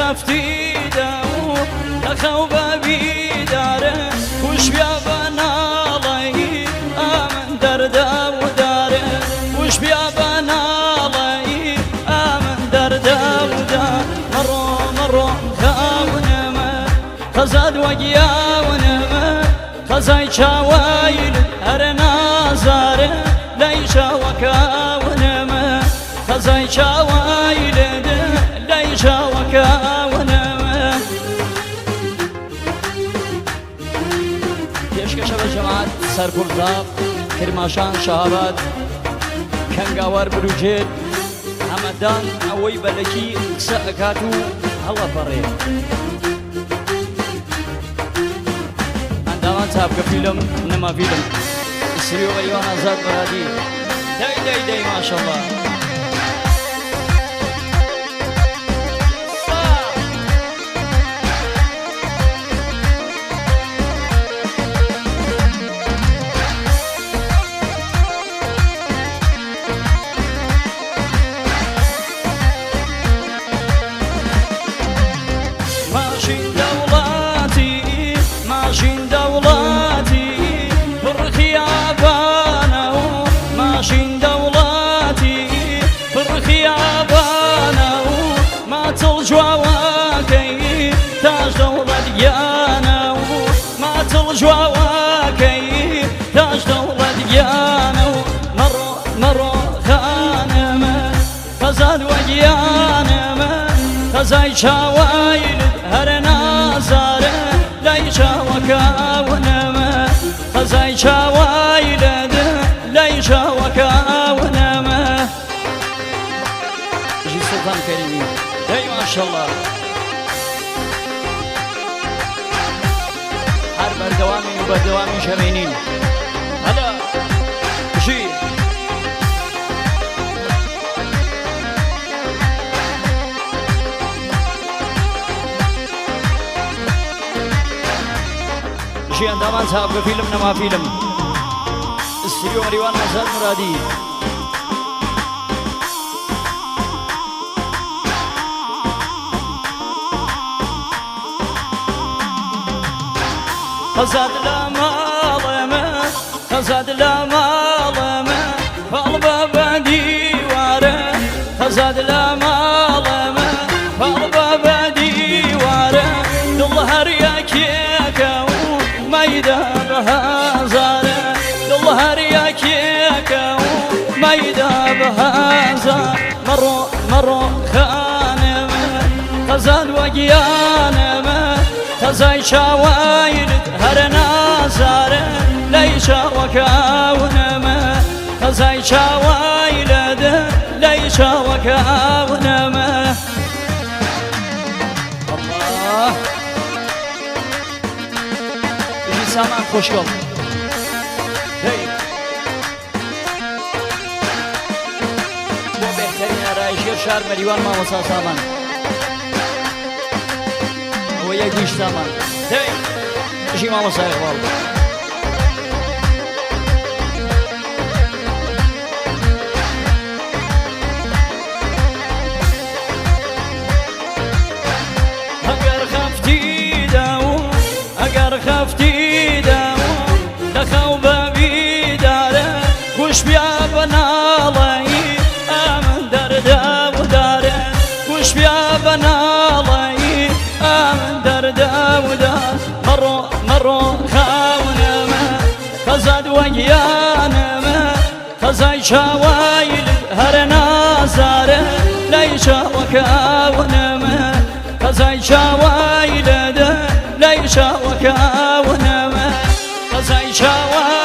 خفتي داو لخوب بيداره وش بيا بنالي آمن دردا وداره وش بيا بنالي آمن دردا وداره مرو خاونما خزاد وقياونما خزاي شاويل هر نازاره ليشا وكاونما خزاي شاويل ليشا وكاونما پێشکەشە بە جەماعەت سەرکوڵداو کرماشان شەهاباد کەنگاوار بروجێت ئەمەدان ئەوەی بەلەکی قسە ئەکات و هەڵەپەڕێ ئەندامان چاپکە فیلم نەما فیلم سری و ئەیوان ئازاد بەرادی دەی ماشەڵڵا ماشین دەوڵاتی پڕخیابانە و ماشین دەوڵاتی پڕخیابانە و ماتڵ جواوەکەی تاش دەوڵەتیانە و ماتڵ جواوەکەی تاش دەوڵەتیانە و مەڕۆ خانەمە خەزاد وەگیانەمە خەزای چاوایلت هەرە نازارە ليشا وكاونما خزاي شاويلد ليشا وكاونما جي سلطان كريمي اي ما شاء الله حرب الدوامي وبالدوامي شمينين هلا جي ئەندامان چاپکە فیلم نەما فیلم سری و مەریوان ئازاد مرادی خەزاد لە ماڵەمە خەزاد لە ماڵەمە هەڵبە بە دیوارە خەزاد لە ماڵەمە هەڵبە بە دیوارە دڵ هەر یەکێکە ميدا بهازارة دل هرياكيك ميدا بهازار مرو خانما خزان وقيانما خزاي شاويلت هر نازارة ليشا وكاونما خزاي شاويلت ليشا وكاونما الله سامان خوشگل هی با بهترین آرایشگر شهر مریوان مامۆستا سامان و یک دیش سامان هی بشی مامۆستا اقبال اگر خفتی لخوب بيداره وش بيا بنالي آمن دردا وداره وش بيا بنالي آمن دردا ودار مرو خاونما خزاد وقيانما خزاي شاويل هر نازاره ليشا وكاونما خزاي شاويل ليشا وكاونما خزاي شاويل